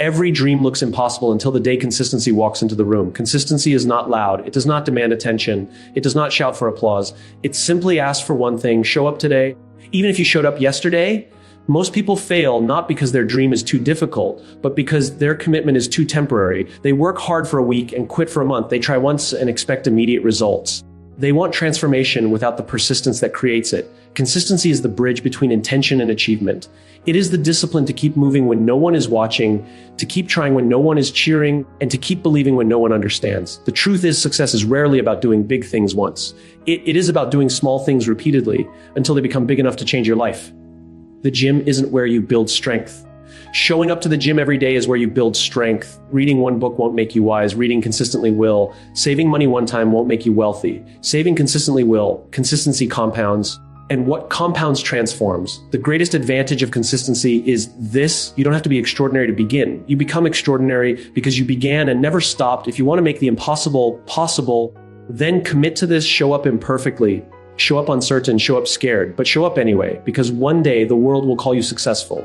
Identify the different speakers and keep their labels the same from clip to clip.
Speaker 1: Every dream looks impossible until the day consistency walks into the room. Consistency is not loud. It does not demand attention. It does not shout for applause. It simply asks for one thing: show up today. Even if you showed up yesterday, most people fail not because their dream is too difficult, but because their commitment is too temporary. They work hard for a week and quit for a month. They try once and expect immediate results. They want transformation without the persistence that creates it. Consistency is the bridge between intention and achievement. It is the discipline to keep moving when no one is watching, to keep trying when no one is cheering, and to keep believing when no one understands. The truth is, success is rarely about doing big things once. It is about doing small things repeatedly until they become big enough to change your life. The gym isn't where you build strength. Showing up to the gym every day is where you build strength. Reading one book won't make you wise. Reading consistently will. Saving money one time won't make you wealthy. Saving consistently will. Consistency compounds. And what compounds transforms. The greatest advantage of consistency is this: you don't have to be extraordinary to begin. You become extraordinary because you began and never stopped. If you want to make the impossible possible, then commit to this. Show up imperfectly. Show up uncertain. Show up scared. But show up anyway, because one day the world will call you successful.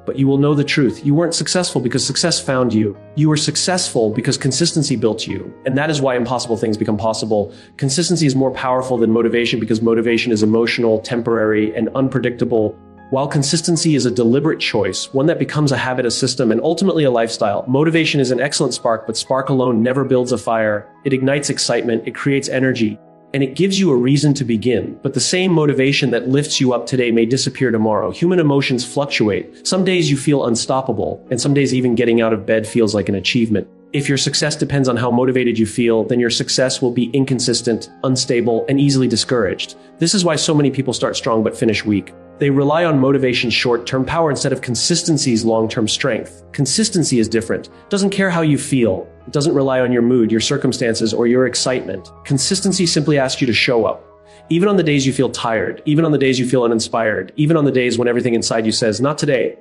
Speaker 1: But you will know the truth. You weren't successful because success found you. You were successful because consistency built you. And that is why impossible things become possible. Consistency is more powerful than motivation because motivation is emotional, temporary, and unpredictable. While consistency is a deliberate choice, one that becomes a habit, a system, and ultimately a lifestyle. Motivation is an excellent spark, but spark alone never builds a fire. It ignites excitement, it creates energy, and it gives you a reason to begin. But the same motivation that lifts you up today may disappear tomorrow. Human emotions fluctuate. Some days you feel unstoppable, and some days even getting out of bed feels like an achievement. If your success depends on how motivated you feel, then your success will be inconsistent, unstable, and easily discouraged. This is why so many people start strong but finish weak. They rely on motivation's short-term power instead of consistency's long-term strength. Consistency is different. It doesn't care how you feel. It doesn't rely on your mood, your circumstances, or your excitement. Consistency simply asks you to show up. Even on the days you feel tired, even on the days you feel uninspired, even on the days when everything inside you says, not today.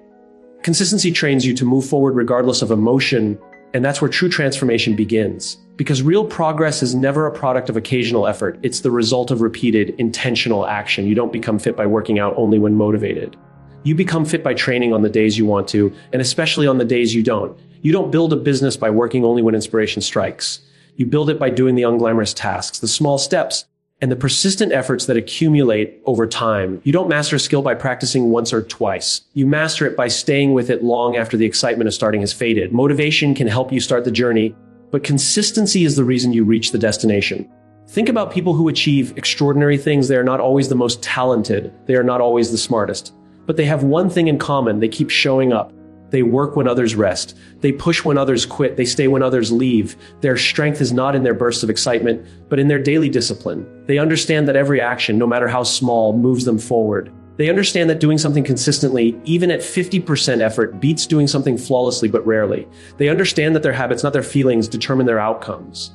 Speaker 1: Consistency trains you to move forward regardless of emotion, and that's where true transformation begins. Because real progress is never a product of occasional effort. It's the result of repeated, intentional action. You don't become fit by working out only when motivated. You become fit by training on the days you want to, and especially on the days you don't. You don't build a business by working only when inspiration strikes. You build it by doing the unglamorous tasks, the small steps, and the persistent efforts that accumulate over time. You don't master a skill by practicing once or twice. You master it by staying with it long after the excitement of starting has faded. Motivation can help you start the journey, but consistency is the reason you reach the destination. Think about people who achieve extraordinary things. They are not always the most talented. They are not always the smartest. But they have one thing in common. They keep showing up. They work when others rest. They push when others quit. They stay when others leave. Their strength is not in their bursts of excitement, but in their daily discipline. They understand that every action, no matter how small, moves them forward. They understand that doing something consistently, even at 50% effort, beats doing something flawlessly but rarely. They understand that their habits, not their feelings, determine their outcomes.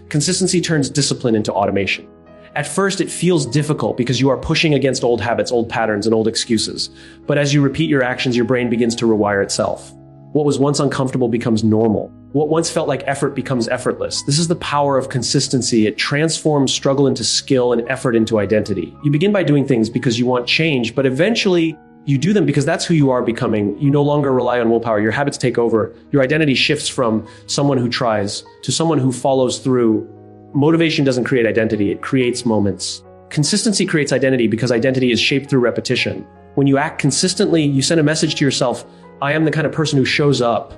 Speaker 1: Consistency turns discipline into automation. At first, it feels difficult because you are pushing against old habits, old patterns, and old excuses. But as you repeat your actions, your brain begins to rewire itself. What was once uncomfortable becomes normal. What once felt like effort becomes effortless. This is the power of consistency. It transforms struggle into skill and effort into identity. You begin by doing things because you want change, but eventually you do them because that's who you are becoming. You no longer rely on willpower. Your habits take over. Your identity shifts from someone who tries to someone who follows through. Motivation doesn't create identity, it creates moments. Consistency creates identity because identity is shaped through repetition. When you act consistently, you send a message to yourself, I am the kind of person who shows up.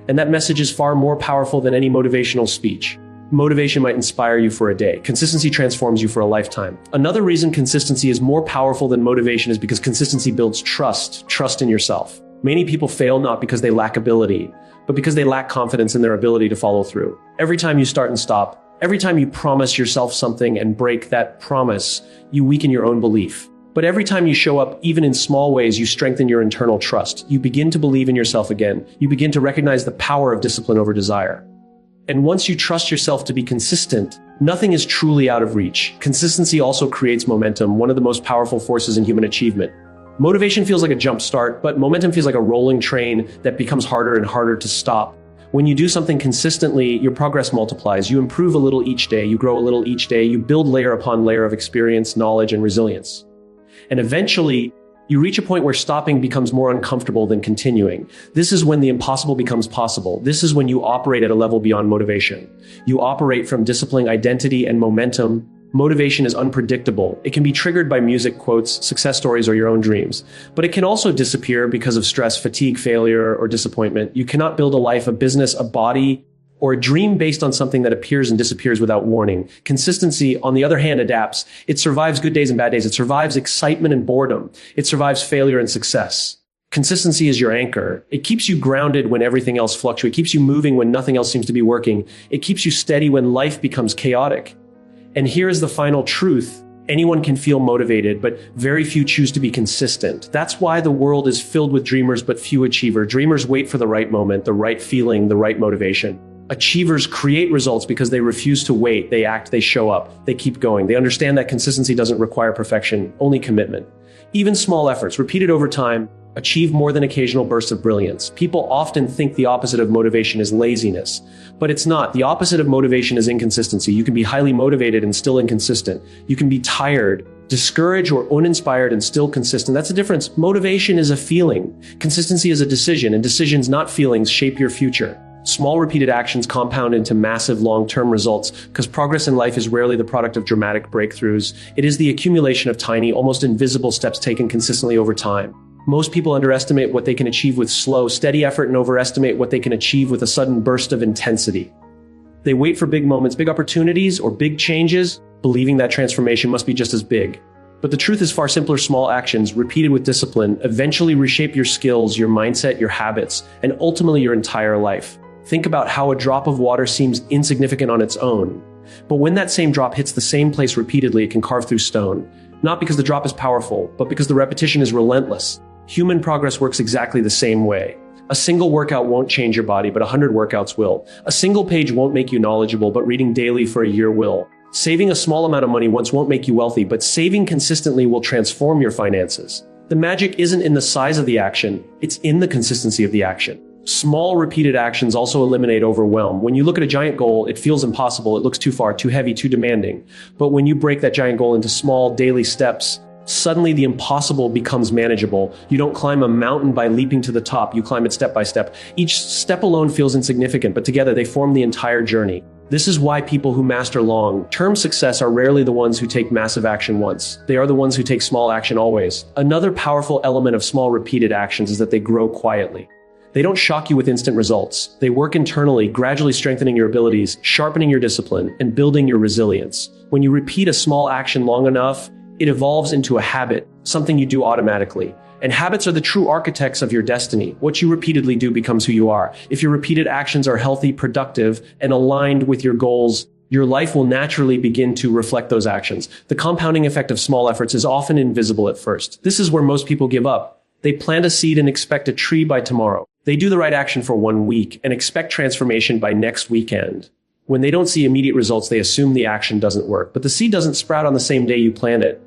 Speaker 1: And that message is far more powerful than any motivational speech. Motivation might inspire you for a day. Consistency transforms you for a lifetime. Another reason consistency is more powerful than motivation is because consistency builds trust in yourself. Many people fail not because they lack ability, but because they lack confidence in their ability to follow through. Every time you start and stop, every time you promise yourself something and break that promise, you weaken your own belief. But every time you show up, even in small ways, you strengthen your internal trust. You begin to believe in yourself again. You begin to recognize the power of discipline over desire. And once you trust yourself to be consistent, nothing is truly out of reach. Consistency also creates momentum, one of the most powerful forces in human achievement. Motivation feels like a jump start, but momentum feels like a rolling train that becomes harder and harder to stop. When you do something consistently, your progress multiplies. You improve a little each day. You grow a little each day. You build layer upon layer of experience, knowledge, and resilience. And eventually, You reach a point where stopping becomes more uncomfortable than continuing. This is when the impossible becomes possible. This is when you operate at a level beyond motivation. You operate from discipline, identity, and momentum. Motivation is unpredictable. It can be triggered by music, quotes, success stories, or your own dreams. But it can also disappear because of stress, fatigue, failure, or disappointment. You cannot build a life, a business, a body, or a dream based on something that appears and disappears without warning. Consistency, on the other hand, adapts. It survives good days and bad days. It survives excitement and boredom. It survives failure and success. Consistency is your anchor. It keeps you grounded when everything else fluctuates. It keeps you moving when nothing else seems to be working. It keeps you steady when life becomes chaotic. And here is the final truth. Anyone can feel motivated, but very few choose to be consistent. That's why the world is filled with dreamers, but few achievers. Dreamers wait for the right moment, the right feeling, the right motivation. Achievers create results because they refuse to wait. They act, they show up, they keep going. They understand that consistency doesn't require perfection, only commitment. Even small efforts, repeated over time, achieve more than occasional bursts of brilliance. People often think the opposite of motivation is laziness, but it's not. The opposite of motivation is inconsistency. You can be highly motivated and still inconsistent. You can be tired, discouraged, or uninspired and still consistent. That's the difference. Motivation is a feeling. Consistency is a decision, and decisions, not feelings, shape your future. Small repeated actions compound into massive long-term results because progress in life is rarely the product of dramatic breakthroughs. It is the accumulation of tiny, almost invisible steps taken consistently over time. Most people underestimate what they can achieve with slow, steady effort and overestimate what they can achieve with a sudden burst of intensity. They wait for big moments, big opportunities, or big changes, believing that transformation must be just as big. But the truth is far simpler. Small actions, repeated with discipline, eventually reshape your skills, your mindset, your habits, and ultimately your entire life. Think about how a drop of water seems insignificant on its own. But when that same drop hits the same place repeatedly, it can carve through stone. Not because the drop is powerful, but because the repetition is relentless. Human progress works exactly the same way. A single workout won't change your body, but 100 workouts will. A single page won't make you knowledgeable, but reading daily for a year will. Saving a small amount of money once won't make you wealthy, but saving consistently will transform your finances. The magic isn't in the size of the action, it's in the consistency of the action. Small, repeated actions also eliminate overwhelm. When you look at a giant goal, it feels impossible, it looks too far, too heavy, too demanding. But when you break that giant goal into small, daily steps, suddenly the impossible becomes manageable. You don't climb a mountain by leaping to the top, you climb it step by step. Each step alone feels insignificant, but together they form the entire journey. This is why people who master long-term success are rarely the ones who take massive action once. They are the ones who take small action always. Another powerful element of small, repeated actions is that they grow quietly. They don't shock you with instant results. They work internally, gradually strengthening your abilities, sharpening your discipline, and building your resilience. When you repeat a small action long enough, it evolves into a habit, something you do automatically. And habits are the true architects of your destiny. What you repeatedly do becomes who you are. If your repeated actions are healthy, productive, and aligned with your goals, your life will naturally begin to reflect those actions. The compounding effect of small efforts is often invisible at first. This is where most people give up. They plant a seed and expect a tree by tomorrow. They do the right action for 1 week and expect transformation by next weekend. When they don't see immediate results, they assume the action doesn't work. But the seed doesn't sprout on the same day you plant it.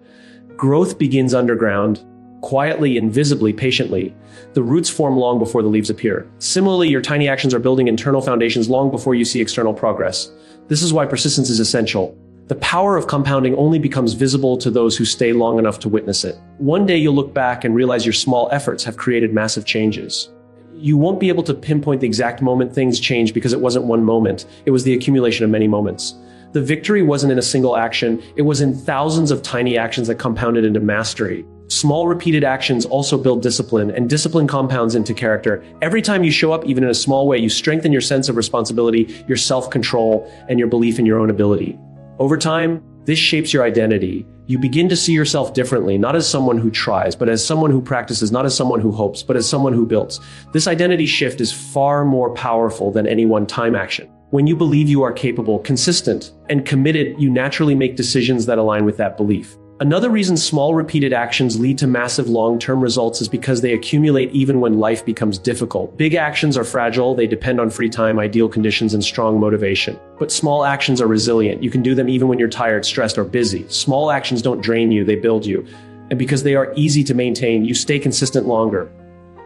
Speaker 1: Growth begins underground, quietly, invisibly, patiently. The roots form long before the leaves appear. Similarly, your tiny actions are building internal foundations long before you see external progress. This is why persistence is essential. The power of compounding only becomes visible to those who stay long enough to witness it. One day you'll look back and realize your small efforts have created massive changes. You won't be able to pinpoint the exact moment things changed because it wasn't one moment. It was the accumulation of many moments. The victory wasn't in a single action. It was in thousands of tiny actions that compounded into mastery. Small repeated actions also build discipline, and discipline compounds into character. Every time you show up, even in a small way, you strengthen your sense of responsibility, your self-control, and your belief in your own ability. Over time, this shapes your identity. You begin to see yourself differently, not as someone who tries, but as someone who practices, not as someone who hopes, but as someone who builds. This identity shift is far more powerful than any one-time action. When you believe you are capable, consistent, and committed, you naturally make decisions that align with that belief. Another reason small repeated actions lead to massive long-term results is because they accumulate even when life becomes difficult. Big actions are fragile, they depend on free time, ideal conditions, and strong motivation. But small actions are resilient. You can do them even when you're tired, stressed, or busy. Small actions don't drain you, they build you. And because they are easy to maintain, you stay consistent longer.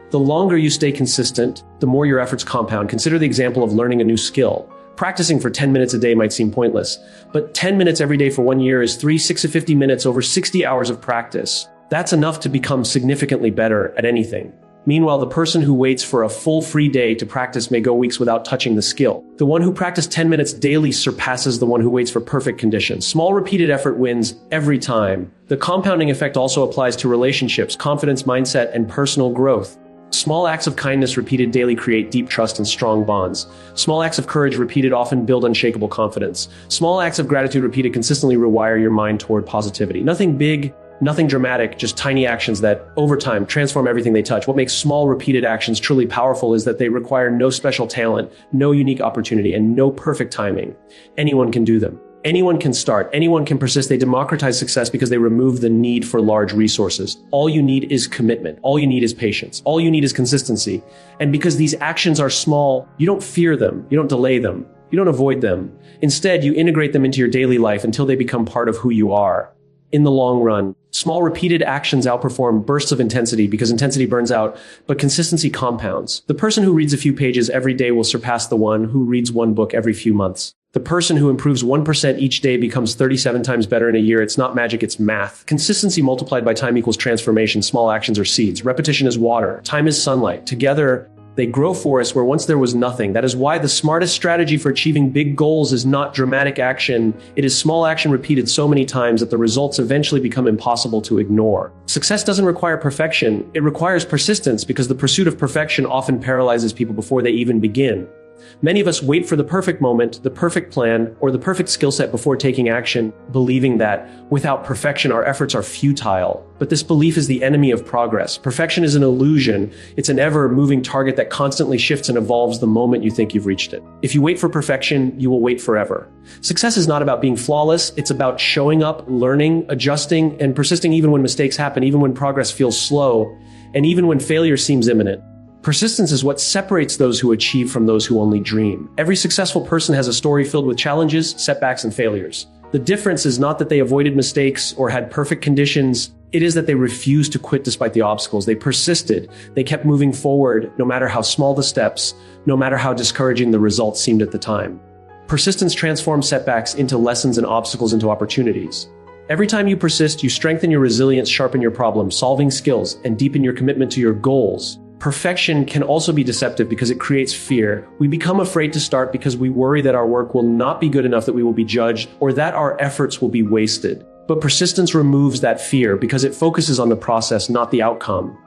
Speaker 1: The longer you stay consistent, the more your efforts compound. Consider the example of learning a new skill. Practicing for 10 minutes a day might seem pointless, but 10 minutes every day for 1 year is 3 6 to 50 minutes over 60 hours of practice. That's enough to become significantly better at anything. Meanwhile, the person who waits for a full free day to practice may go weeks without touching the skill. The one who practiced 10 minutes daily surpasses the one who waits for perfect conditions. Small repeated effort wins every time. The compounding effect also applies to relationships, confidence, mindset, and personal growth. Small acts of kindness repeated daily create deep trust and strong bonds. Small acts of courage repeated often build unshakable confidence. Small acts of gratitude repeated consistently rewire your mind toward positivity. Nothing big, nothing dramatic, just tiny actions that, over time, transform everything they touch. What makes small, repeated actions truly powerful is that they require no special talent, no unique opportunity, and no perfect timing. Anyone can do them. Anyone can start. Anyone can persist. They democratize success because they remove the need for large resources. All you need is commitment. All you need is patience. All you need is consistency. And because these actions are small, you don't fear them. You don't delay them. You don't avoid them. Instead, you integrate them into your daily life until they become part of who you are. In the long run, small repeated actions outperform bursts of intensity because intensity burns out, but consistency compounds. The person who reads a few pages every day will surpass the one who reads one book every few months. The person who improves 1% each day becomes 37 times better in a year. It's not magic, it's math. Consistency multiplied by time equals transformation. Small actions are seeds. Repetition is water. Time is sunlight. Together, they grow forests where once there was nothing. That is why the smartest strategy for achieving big goals is not dramatic action. It is small action repeated so many times that the results eventually become impossible to ignore. Success doesn't require perfection. It requires persistence because the pursuit of perfection often paralyzes people before they even begin. Many of us wait for the perfect moment, the perfect plan, or the perfect skill set before taking action, believing that without perfection, our efforts are futile. But this belief is the enemy of progress. Perfection is an illusion. It's an ever-moving target that constantly shifts and evolves the moment you think you've reached it. If you wait for perfection, you will wait forever. Success is not about being flawless. It's about showing up, learning, adjusting, and persisting even when mistakes happen, even when progress feels slow, and even when failure seems imminent. Persistence is what separates those who achieve from those who only dream. Every successful person has a story filled with challenges, setbacks, and failures. The difference is not that they avoided mistakes or had perfect conditions. It is that they refused to quit despite the obstacles. They persisted. They kept moving forward, no matter how small the steps, no matter how discouraging the results seemed at the time. Persistence transforms setbacks into lessons and obstacles into opportunities. Every time you persist, you strengthen your resilience, sharpen your problem-solving skills, and deepen your commitment to your goals. Perfection can also be deceptive because it creates fear. We become afraid to start because we worry that our work will not be good enough, that we will be judged, or that our efforts will be wasted. But persistence removes that fear because it focuses on the process, not the outcome.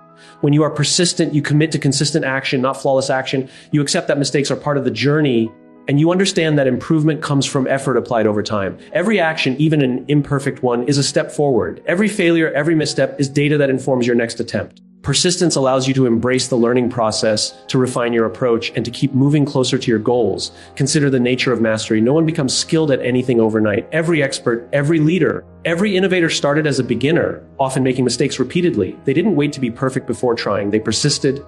Speaker 1: When you are persistent, you commit to consistent action, not flawless action. You accept that mistakes are part of the journey, and you understand that improvement comes from effort applied over time. Every action, even an imperfect one, is a step forward. Every failure, every misstep is data that informs your next attempt. Persistence allows you to embrace the learning process, to refine your approach, and to keep moving closer to your goals. Consider the nature of mastery. No one becomes skilled at anything overnight. Every expert, every leader, every innovator started as a beginner, often making mistakes repeatedly. They didn't wait to be perfect before trying. They persisted.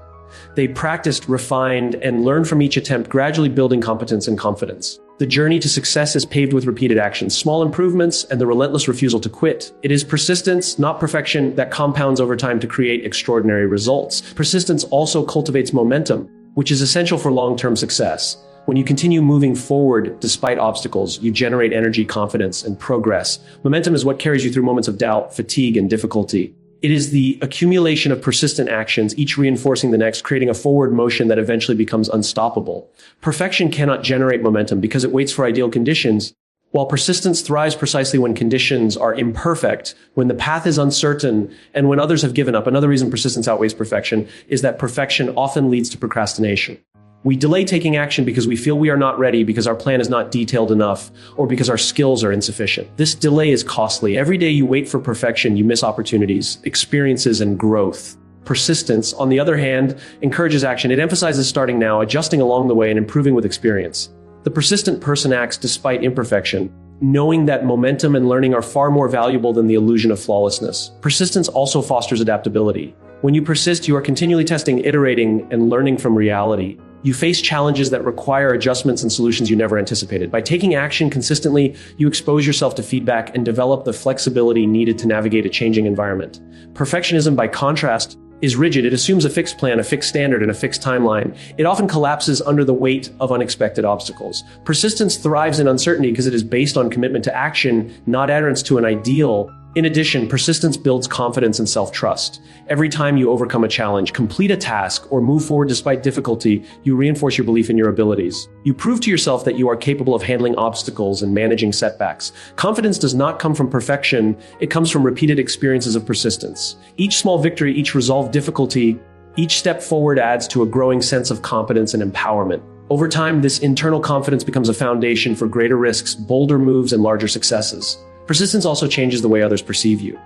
Speaker 1: They practiced, refined, and learned from each attempt, gradually building competence and confidence. The journey to success is paved with repeated actions, small improvements, and the relentless refusal to quit. It is persistence, not perfection, that compounds over time to create extraordinary results. Persistence also cultivates momentum, which is essential for long-term success. When you continue moving forward despite obstacles, you generate energy, confidence, and progress. Momentum is what carries you through moments of doubt, fatigue, and difficulty. It is the accumulation of persistent actions, each reinforcing the next, creating a forward motion that eventually becomes unstoppable. Perfection cannot generate momentum because it waits for ideal conditions, while persistence thrives precisely when conditions are imperfect, when the path is uncertain, and when others have given up. Another reason persistence outweighs perfection is that perfection often leads to procrastination. We delay taking action because we feel we are not ready, because our plan is not detailed enough, or because our skills are insufficient. This delay is costly. Every day you wait for perfection, you miss opportunities, experiences, and growth. Persistence, on the other hand, encourages action. It emphasizes starting now, adjusting along the way, and improving with experience. The persistent person acts despite imperfection, knowing that momentum and learning are far more valuable than the illusion of flawlessness. Persistence also fosters adaptability. When you persist, you are continually testing, iterating, and learning from reality. You face challenges that require adjustments and solutions you never anticipated. By taking action consistently, you expose yourself to feedback and develop the flexibility needed to navigate a changing environment. Perfectionism, by contrast, is rigid. It assumes a fixed plan, a fixed standard, and a fixed timeline. It often collapses under the weight of unexpected obstacles. Persistence thrives in uncertainty because it is based on commitment to action, not adherence to an ideal. In addition, persistence builds confidence and self-trust. Every time you overcome a challenge, complete a task, or move forward despite difficulty, you reinforce your belief in your abilities. You prove to yourself that you are capable of handling obstacles and managing setbacks. Confidence does not come from perfection, it comes from repeated experiences of persistence. Each small victory, each resolved difficulty, each step forward adds to a growing sense of competence and empowerment. Over time, this internal confidence becomes a foundation for greater risks, bolder moves, and larger successes. Persistence also changes the way others perceive you.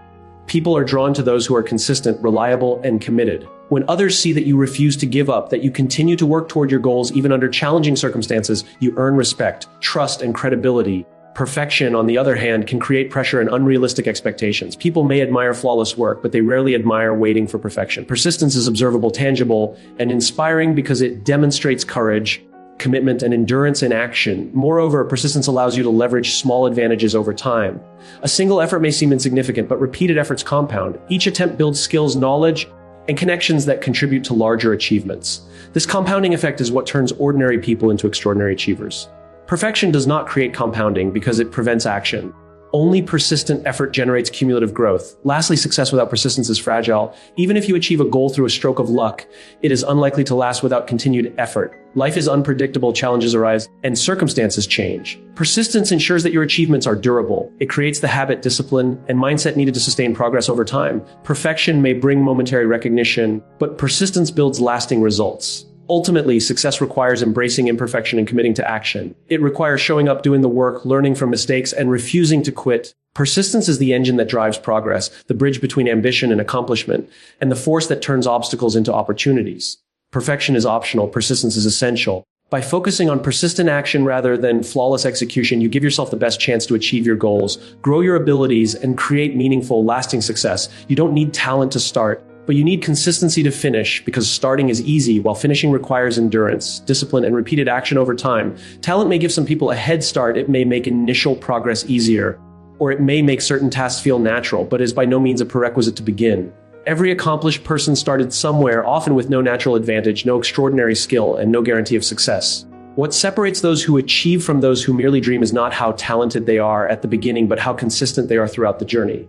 Speaker 1: People are drawn to those who are consistent, reliable, and committed. When others see that you refuse to give up, that you continue to work toward your goals even under challenging circumstances, you earn respect, trust, and credibility. Perfection, on the other hand, can create pressure and unrealistic expectations. People may admire flawless work, but they rarely admire waiting for perfection. Persistence is observable, tangible, and inspiring because it demonstrates courage, commitment, and endurance in action. Moreover, persistence allows you to leverage small advantages over time. A single effort may seem insignificant, but repeated efforts compound. Each attempt builds skills, knowledge, and connections that contribute to larger achievements. This compounding effect is what turns ordinary people into extraordinary achievers. Perfection does not create compounding because it prevents action. Only persistent effort generates cumulative growth. Lastly, success without persistence is fragile. Even if you achieve a goal through a stroke of luck, it is unlikely to last without continued effort. Life is unpredictable, challenges arise, and circumstances change. Persistence ensures that your achievements are durable. It creates the habit, discipline, and mindset needed to sustain progress over time. Perfection may bring momentary recognition, but persistence builds lasting results. Ultimately, success requires embracing imperfection and committing to action. It requires showing up, doing the work, learning from mistakes, and refusing to quit. Persistence is the engine that drives progress, the bridge between ambition and accomplishment, and the force that turns obstacles into opportunities. Perfection is optional, persistence is essential. By focusing on persistent action rather than flawless execution, you give yourself the best chance to achieve your goals, grow your abilities, and create meaningful, lasting success. You don't need talent to start, but you need consistency to finish, because starting is easy while finishing requires endurance, discipline, and repeated action over time. Talent may give some people a head start, it may make initial progress easier, or it may make certain tasks feel natural, but is by no means a prerequisite to begin. Every accomplished person started somewhere, often with no natural advantage, no extraordinary skill, and no guarantee of success. What separates those who achieve from those who merely dream is not how talented they are at the beginning, but how consistent they are throughout the journey.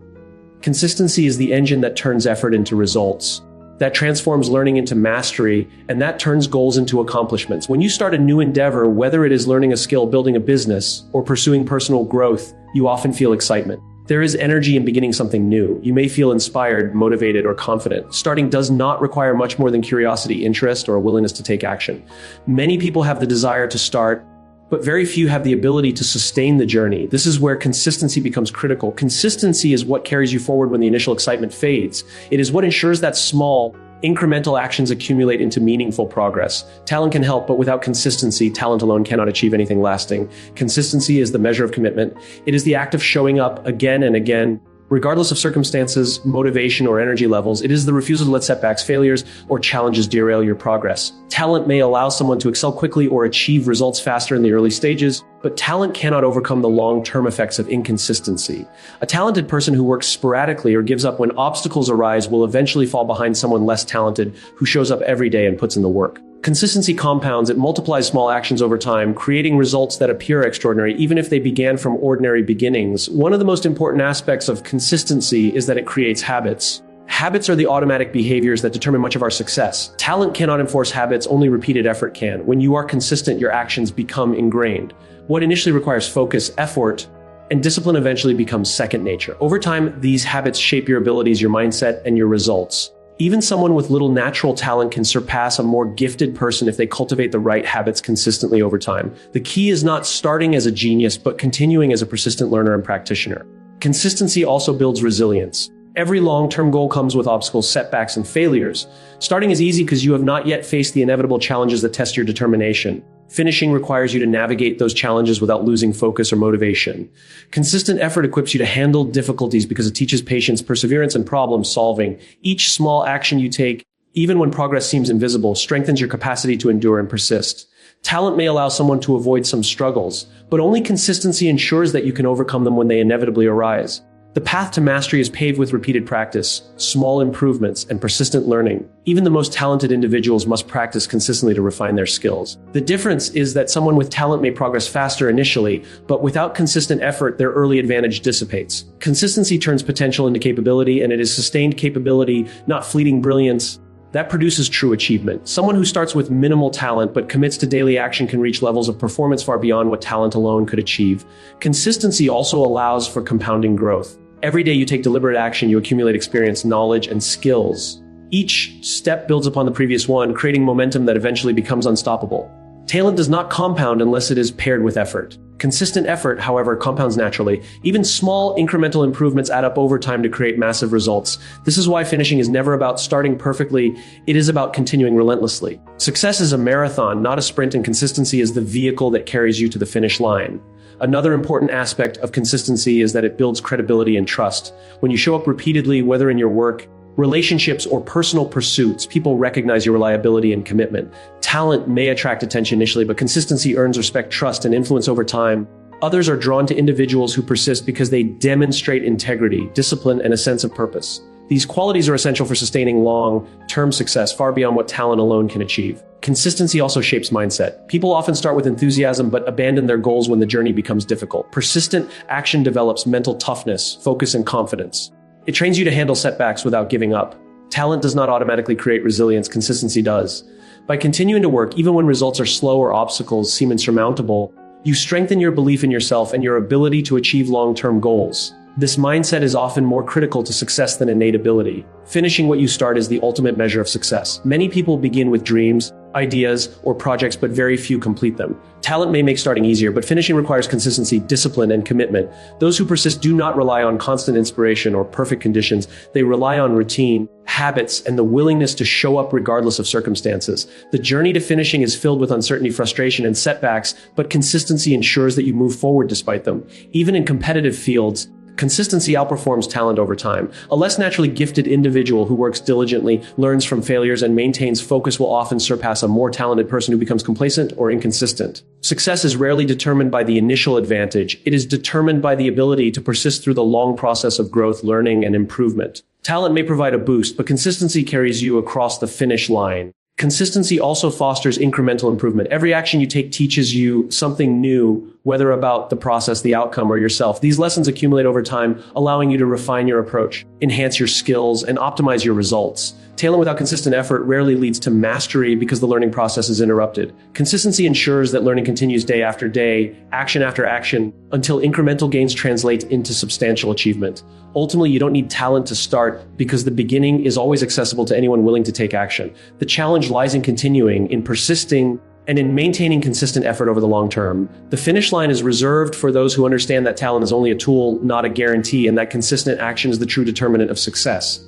Speaker 1: Consistency is the engine that turns effort into results, that transforms learning into mastery, and that turns goals into accomplishments. When you start a new endeavor, whether it is learning a skill, building a business, or pursuing personal growth, you often feel excitement. There is energy in beginning something new. You may feel inspired, motivated, or confident. Starting does not require much more than curiosity, interest, or a willingness to take action. Many people have the desire to start, but very few have the ability to sustain the journey. This is where consistency becomes critical. Consistency is what carries you forward when the initial excitement fades. It is what ensures that small, incremental actions accumulate into meaningful progress. Talent can help, but without consistency, talent alone cannot achieve anything lasting. Consistency is the measure of commitment. It is the act of showing up again and again, regardless of circumstances, motivation, or energy levels. It is the refusal to let setbacks, failures, or challenges derail your progress. Talent may allow someone to excel quickly or achieve results faster in the early stages, but talent cannot overcome the long-term effects of inconsistency. A talented person who works sporadically or gives up when obstacles arise will eventually fall behind someone less talented who shows up every day and puts in the work. Consistency compounds, it multiplies small actions over time, creating results that appear extraordinary, even if they began from ordinary beginnings. One of the most important aspects of consistency is that it creates habits. Habits are the automatic behaviors that determine much of our success. Talent cannot enforce habits, only repeated effort can. When you are consistent, your actions become ingrained. What initially requires focus, effort, and discipline eventually becomes second nature. Over time, these habits shape your abilities, your mindset, and your results. Even someone with little natural talent can surpass a more gifted person if they cultivate the right habits consistently over time. The key is not starting as a genius, but continuing as a persistent learner and practitioner. Consistency also builds resilience. Every long-term goal comes with obstacles, setbacks, and failures. Starting is easy because you have not yet faced the inevitable challenges that test your determination. Finishing requires you to navigate those challenges without losing focus or motivation. Consistent effort equips you to handle difficulties because it teaches patience, perseverance, and problem solving. Each small action you take, even when progress seems invisible, strengthens your capacity to endure and persist. Talent may allow someone to avoid some struggles, but only consistency ensures that you can overcome them when they inevitably arise. The path to mastery is paved with repeated practice, small improvements, and persistent learning. Even the most talented individuals must practice consistently to refine their skills. The difference is that someone with talent may progress faster initially, but without consistent effort, their early advantage dissipates. Consistency turns potential into capability, and it is sustained capability, not fleeting brilliance, that produces true achievement. Someone who starts with minimal talent but commits to daily action can reach levels of performance far beyond what talent alone could achieve. Consistency also allows for compounding growth. Every day you take deliberate action, you accumulate experience, knowledge, and skills. Each step builds upon the previous one, creating momentum that eventually becomes unstoppable. Talent does not compound unless it is paired with effort. Consistent effort, however, compounds naturally. Even small incremental improvements add up over time to create massive results. This is why finishing is never about starting perfectly. It is about continuing relentlessly. Success is a marathon, not a sprint, and consistency is the vehicle that carries you to the finish line. Another important aspect of consistency is that it builds credibility and trust. When you show up repeatedly, whether in your work, relationships, or personal pursuits, people recognize your reliability and commitment. Talent may attract attention initially, but consistency earns respect, trust, and influence over time. Others are drawn to individuals who persist because they demonstrate integrity, discipline, and a sense of purpose. These qualities are essential for sustaining long-term success far beyond what talent alone can achieve. Consistency also shapes mindset. People often start with enthusiasm but abandon their goals when the journey becomes difficult. Persistent action develops mental toughness, focus, and confidence. It trains you to handle setbacks without giving up. Talent does not automatically create resilience, consistency does. By continuing to work, even when results are slow or obstacles seem insurmountable, you strengthen your belief in yourself and your ability to achieve long-term goals. This mindset is often more critical to success than innate ability. Finishing what you start is the ultimate measure of success. Many people begin with dreams, ideas, or projects, but very few complete them. Talent may make starting easier, but finishing requires consistency, discipline, and commitment. Those who persist do not rely on constant inspiration or perfect conditions. They rely on routine, habits, and the willingness to show up regardless of circumstances. The journey to finishing is filled with uncertainty, frustration, and setbacks, but consistency ensures that you move forward despite them. Even in competitive fields, consistency outperforms talent over time. A less naturally gifted individual who works diligently, learns from failures, and maintains focus will often surpass a more talented person who becomes complacent or inconsistent. Success is rarely determined by the initial advantage. It is determined by the ability to persist through the long process of growth, learning, and improvement. Talent may provide a boost, but consistency carries you across the finish line. Consistency also fosters incremental improvement. Every action you take teaches you something new, whether about the process, the outcome, or yourself. These lessons accumulate over time, allowing you to refine your approach, enhance your skills, and optimize your results. Talent without consistent effort rarely leads to mastery because the learning process is interrupted. Consistency ensures that learning continues day after day, action after action, until incremental gains translate into substantial achievement. Ultimately, you don't need talent to start because the beginning is always accessible to anyone willing to take action. The challenge lies in continuing, in persisting, and in maintaining consistent effort over the long term. The finish line is reserved for those who understand that talent is only a tool, not a guarantee, and that consistent action is the true determinant of success.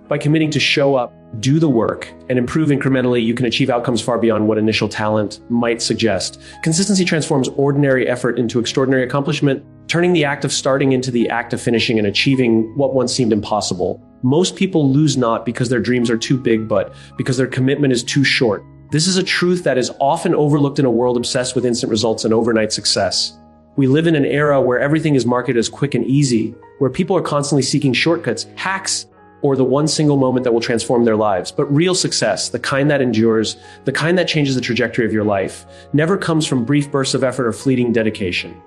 Speaker 1: By committing to show up, do the work, and improve incrementally, you can achieve outcomes far beyond what initial talent might suggest. Consistency transforms ordinary effort into extraordinary accomplishment, turning the act of starting into the act of finishing and achieving what once seemed impossible. Most people lose not because their dreams are too big, but because their commitment is too short. This is a truth that is often overlooked in a world obsessed with instant results and overnight success. We live in an era where everything is marketed as quick and easy, where people are constantly seeking shortcuts, hacks, or the one single moment that will transform their lives. But real success, the kind that endures, the kind that changes the trajectory of your life, never comes from brief bursts of effort or fleeting dedication.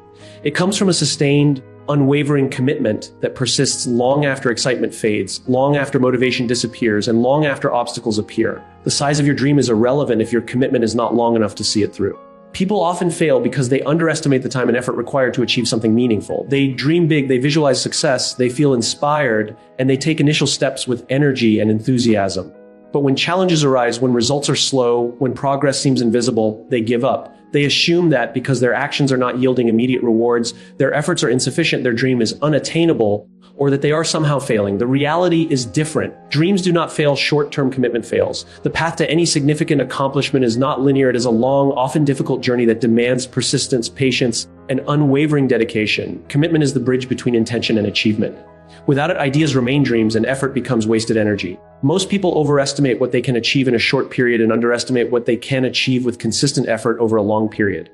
Speaker 1: It comes from a sustained, unwavering commitment that persists long after excitement fades, long after motivation disappears, and long after obstacles appear. The size of your dream is irrelevant if your commitment is not long enough to see it through. People often fail because they underestimate the time and effort required to achieve something meaningful. They dream big, they visualize success, they feel inspired, and they take initial steps with energy and enthusiasm. But when challenges arise, when results are slow, when progress seems invisible, they give up. They assume that because their actions are not yielding immediate rewards, their efforts are insufficient, their dream is unattainable, or that they are somehow failing. The reality is different. Dreams do not fail, short-term commitment fails. The path to any significant accomplishment is not linear. It is a long, often difficult journey that demands persistence, patience, and unwavering dedication. Commitment is the bridge between intention and achievement. Without it, ideas remain dreams and effort becomes wasted energy. Most people overestimate what they can achieve in a short period and underestimate what they can achieve with consistent effort over a long period.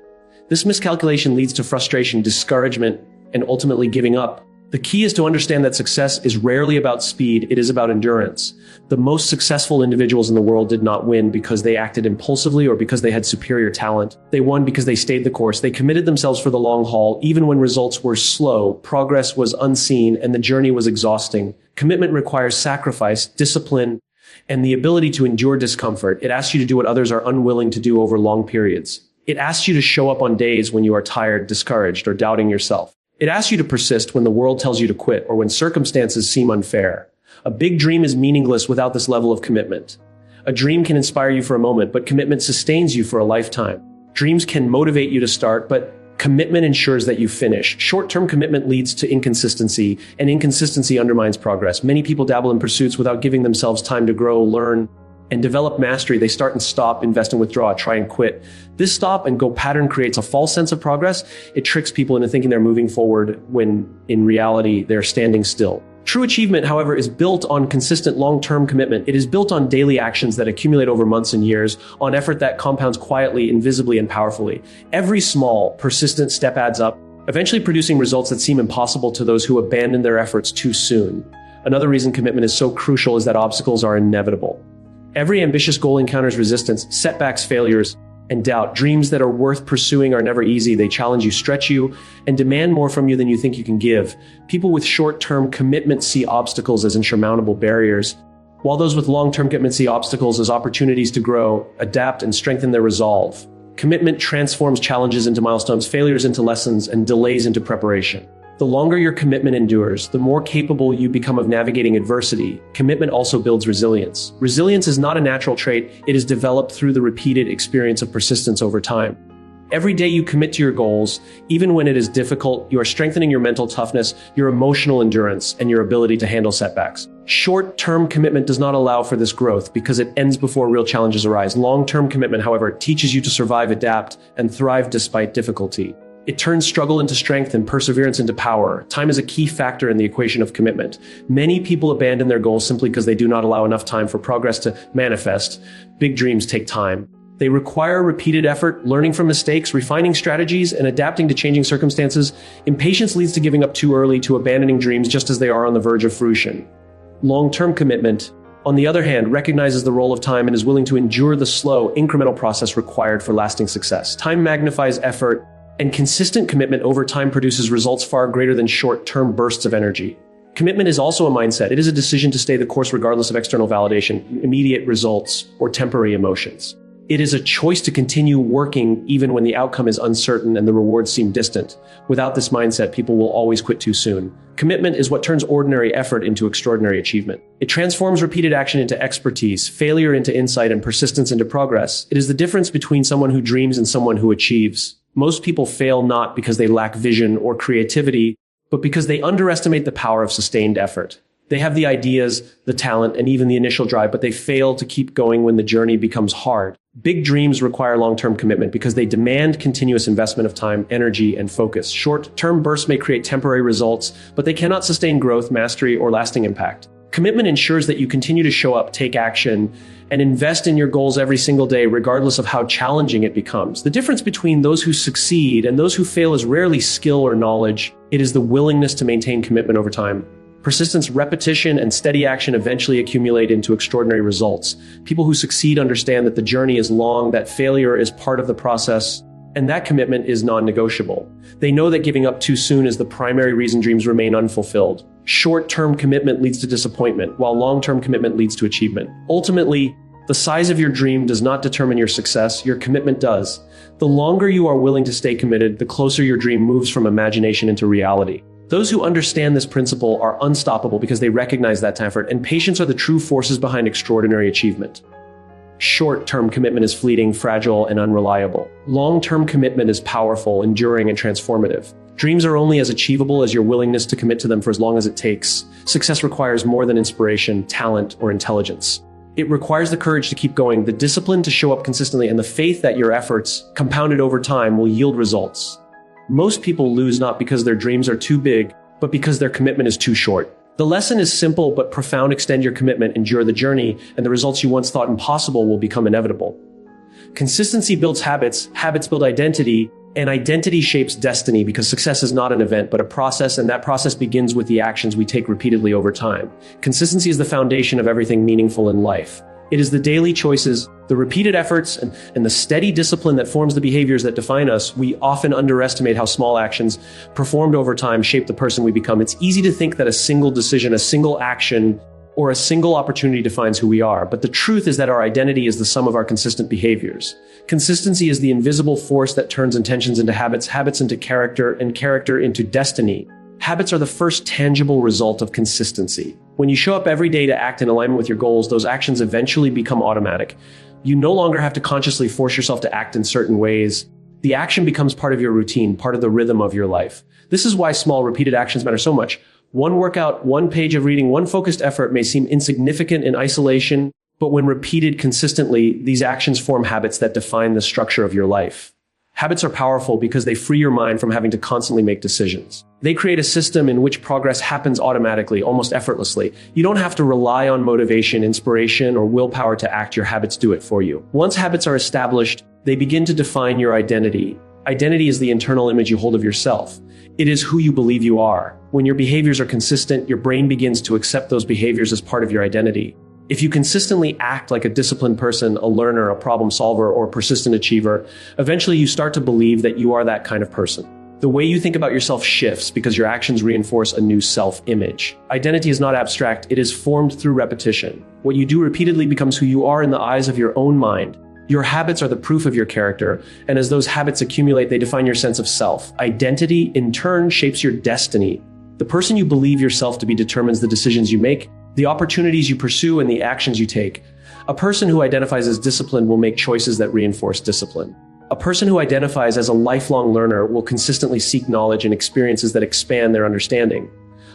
Speaker 1: This miscalculation leads to frustration, discouragement, and ultimately giving up. The key is to understand that success is rarely about speed, it is about endurance. The most successful individuals in the world did not win because they acted impulsively or because they had superior talent. They won because they stayed the course. They committed themselves for the long haul, even when results were slow, progress was unseen, and the journey was exhausting. Commitment requires sacrifice, discipline, and the ability to endure discomfort. It asks you to do what others are unwilling to do over long periods. It asks you to show up on days when you are tired, discouraged, or doubting yourself. It asks you to persist when the world tells you to quit or when circumstances seem unfair. A big dream is meaningless without this level of commitment. A dream can inspire you for a moment, but commitment sustains you for a lifetime. Dreams can motivate you to start, but commitment ensures that you finish. Short-term commitment leads to inconsistency, and inconsistency undermines progress. Many people dabble in pursuits without giving themselves time to grow, learn, and develop mastery. They start and stop, invest and withdraw, try and quit. This stop and go pattern creates a false sense of progress. It tricks people into thinking they're moving forward when in reality they're standing still. True achievement, however, is built on consistent long-term commitment. It is built on daily actions that accumulate over months and years, on effort that compounds quietly, invisibly, and powerfully. Every small, persistent step adds up, eventually producing results that seem impossible to those who abandon their efforts too soon. Another reason commitment is so crucial is that obstacles are inevitable. Every ambitious goal encounters resistance, setbacks, failures, and doubt. Dreams that are worth pursuing are never easy. They challenge you, stretch you, and demand more from you than you think you can give. People with short-term commitment see obstacles as insurmountable barriers, while those with long-term commitment see obstacles as opportunities to grow, adapt, and strengthen their resolve. Commitment transforms challenges into milestones, failures into lessons, and delays into preparation. The longer your commitment endures, the more capable you become of navigating adversity. Commitment also builds resilience. Resilience is not a natural trait. It is developed through the repeated experience of persistence over time. Every day you commit to your goals, even when it is difficult, you are strengthening your mental toughness, your emotional endurance, and your ability to handle setbacks. Short-term commitment does not allow for this growth because it ends before real challenges arise. Long-term commitment, however, teaches you to survive, adapt, and thrive despite difficulty. It turns struggle into strength and perseverance into power. Time is a key factor in the equation of commitment. Many people abandon their goals simply because they do not allow enough time for progress to manifest. Big dreams take time. They require repeated effort, learning from mistakes, refining strategies, and adapting to changing circumstances. Impatience leads to giving up too early, to abandoning dreams just as they are on the verge of fruition. Long-term commitment, on the other hand, recognizes the role of time and is willing to endure the slow, incremental process required for lasting success. Time magnifies effort, and consistent commitment over time produces results far greater than short-term bursts of energy. Commitment is also a mindset. It is a decision to stay the course regardless of external validation, immediate results, or temporary emotions. It is a choice to continue working even when the outcome is uncertain and the rewards seem distant. Without this mindset, people will always quit too soon. Commitment is what turns ordinary effort into extraordinary achievement. It transforms repeated action into expertise, failure into insight, and persistence into progress. It is the difference between someone who dreams and someone who achieves. Most people fail not because they lack vision or creativity, but because they underestimate the power of sustained effort. They have the ideas, the talent, and even the initial drive, but they fail to keep going when the journey becomes hard. Big dreams require long-term commitment because they demand continuous investment of time, energy, and focus. Short-term bursts may create temporary results, but they cannot sustain growth, mastery, or lasting impact. Commitment ensures that you continue to show up, take action, and invest in your goals every single day, regardless of how challenging it becomes. The difference between those who succeed and those who fail is rarely skill or knowledge. It is the willingness to maintain commitment over time. Persistence, repetition, and steady action eventually accumulate into extraordinary results. People who succeed understand that the journey is long, that failure is part of the process, and that commitment is non-negotiable. They know that giving up too soon is the primary reason dreams remain unfulfilled. Short-term commitment leads to disappointment, while long-term commitment leads to achievement. Ultimately, the size of your dream does not determine your success, your commitment does. The longer you are willing to stay committed, the closer your dream moves from imagination into reality. Those who understand this principle are unstoppable because they recognize that effort, and patience are the true forces behind extraordinary achievement. Short-term commitment is fleeting, fragile, and unreliable. Long-term commitment is powerful, enduring, and transformative. Dreams are only as achievable as your willingness to commit to them for as long as it takes. Success requires more than inspiration, talent, or intelligence. It requires the courage to keep going, the discipline to show up consistently, and the faith that your efforts, compounded over time, will yield results. Most people lose not because their dreams are too big, but because their commitment is too short. The lesson is simple but profound. Extend your commitment, endure the journey, and the results you once thought impossible will become inevitable. Consistency builds habits, habits build identity, And identity shapes destiny because success is not an event, but a process, and that process begins with the actions we take repeatedly over time. Consistency is the foundation of everything meaningful in life. It is the daily choices, the repeated efforts, and the steady discipline that forms the behaviors that define us. We often underestimate how small actions performed over time shape the person we become. It's easy to think that a single decision, a single action, or a single opportunity defines who we are. But the truth is that our identity is the sum of our consistent behaviors. Consistency is the invisible force that turns intentions into habits, habits into character, and character into destiny. Habits are the first tangible result of consistency. When you show up every day to act in alignment with your goals, those actions eventually become automatic. You no longer have to consciously force yourself to act in certain ways. The action becomes part of your routine, part of the rhythm of your life. This is why small, repeated actions matter so much. One workout, one page of reading, one focused effort may seem insignificant in isolation, but when repeated consistently, these actions form habits that define the structure of your life. Habits are powerful because they free your mind from having to constantly make decisions. They create a system in which progress happens automatically, almost effortlessly. You don't have to rely on motivation, inspiration, or willpower to act. Your habits do it for you. Once habits are established, they begin to define your identity. Identity is the internal image you hold of yourself. It is who you believe you are. When your behaviors are consistent, your brain begins to accept those behaviors as part of your identity. If you consistently act like a disciplined person, a learner, a problem solver, or a persistent achiever, eventually you start to believe that you are that kind of person. The way you think about yourself shifts because your actions reinforce a new self-image. Identity is not abstract, it is formed through repetition. What you do repeatedly becomes who you are in the eyes of your own mind. Your habits are the proof of your character, and as those habits accumulate, they define your sense of self. Identity, in turn, shapes your destiny. The person you believe yourself to be determines the decisions you make, the opportunities you pursue, and the actions you take. A person who identifies as disciplined will make choices that reinforce discipline. A person who identifies as a lifelong learner will consistently seek knowledge and experiences that expand their understanding.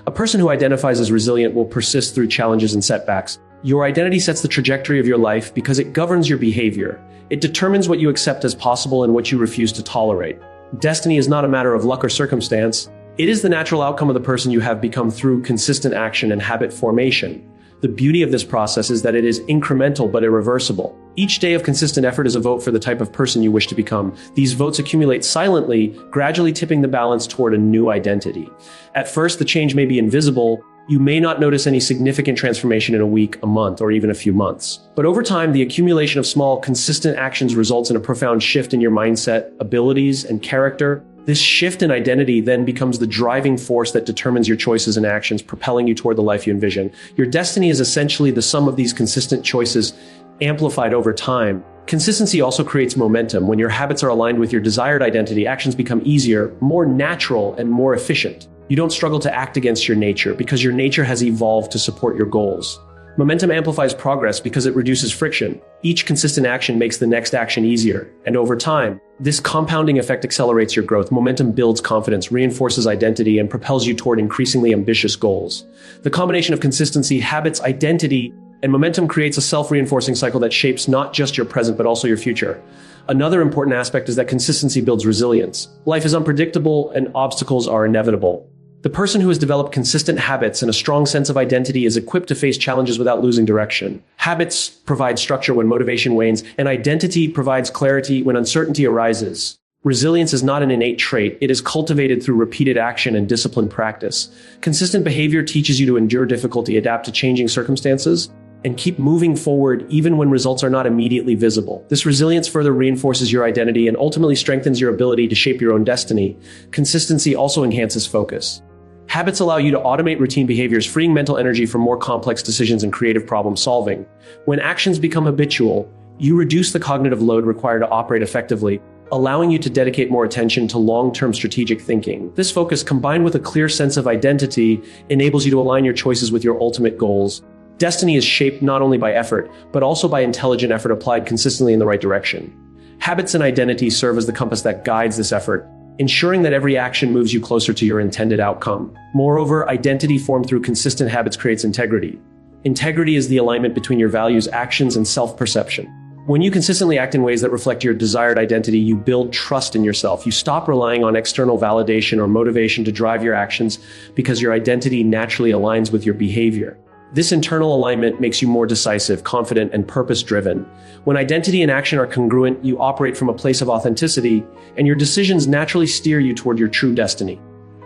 Speaker 1: A person who identifies as resilient will persist through challenges and setbacks. Your identity sets the trajectory of your life because it governs your behavior. It determines what you accept as possible and what you refuse to tolerate. Destiny is not a matter of luck or circumstance. It is the natural outcome of the person you have become through consistent action and habit formation. The beauty of this process is that it is incremental but irreversible. Each day of consistent effort is a vote for the type of person you wish to become. These votes accumulate silently, gradually tipping the balance toward a new identity. At first, the change may be invisible. You may not notice any significant transformation in a week, a month, or even a few months. But over time, the accumulation of small, consistent actions results in a profound shift in your mindset, abilities, and character. This shift in identity then becomes the driving force that determines your choices and actions, propelling you toward the life you envision. Your destiny is essentially the sum of these consistent choices amplified over time. Consistency also creates momentum. When your habits are aligned with your desired identity, actions become easier, more natural, and more efficient. You don't struggle to act against your nature because your nature has evolved to support your goals. Momentum amplifies progress because it reduces friction. Each consistent action makes the next action easier. And over time, this compounding effect accelerates your growth. Momentum builds confidence, reinforces identity, and propels you toward increasingly ambitious goals. The combination of consistency, habits, identity, and momentum creates a self-reinforcing cycle that shapes not just your present, but also your future. Another important aspect is that consistency builds resilience. Life is unpredictable and obstacles are inevitable. The person who has developed consistent habits and a strong sense of identity is equipped to face challenges without losing direction. Habits provide structure when motivation wanes, and identity provides clarity when uncertainty arises. Resilience is not an innate trait. It is cultivated through repeated action and disciplined practice. Consistent behavior teaches you to endure difficulty, adapt to changing circumstances, and keep moving forward even when results are not immediately visible. This resilience further reinforces your identity and ultimately strengthens your ability to shape your own destiny. Consistency also enhances focus. Habits allow you to automate routine behaviors, freeing mental energy for more complex decisions and creative problem solving. When actions become habitual, you reduce the cognitive load required to operate effectively, allowing you to dedicate more attention to long-term strategic thinking. This focus, combined with a clear sense of identity, enables you to align your choices with your ultimate goals. Destiny is shaped not only by effort, but also by intelligent effort applied consistently in the right direction. Habits and identity serve as the compass that guides this effort, ensuring that every action moves you closer to your intended outcome. Moreover, identity formed through consistent habits creates integrity. Integrity is the alignment between your values, actions, and self-perception. When you consistently act in ways that reflect your desired identity, you build trust in yourself. You stop relying on external validation or motivation to drive your actions because your identity naturally aligns with your behavior. This internal alignment makes you more decisive, confident, and purpose-driven. When identity and action are congruent, you operate from a place of authenticity, and your decisions naturally steer you toward your true destiny.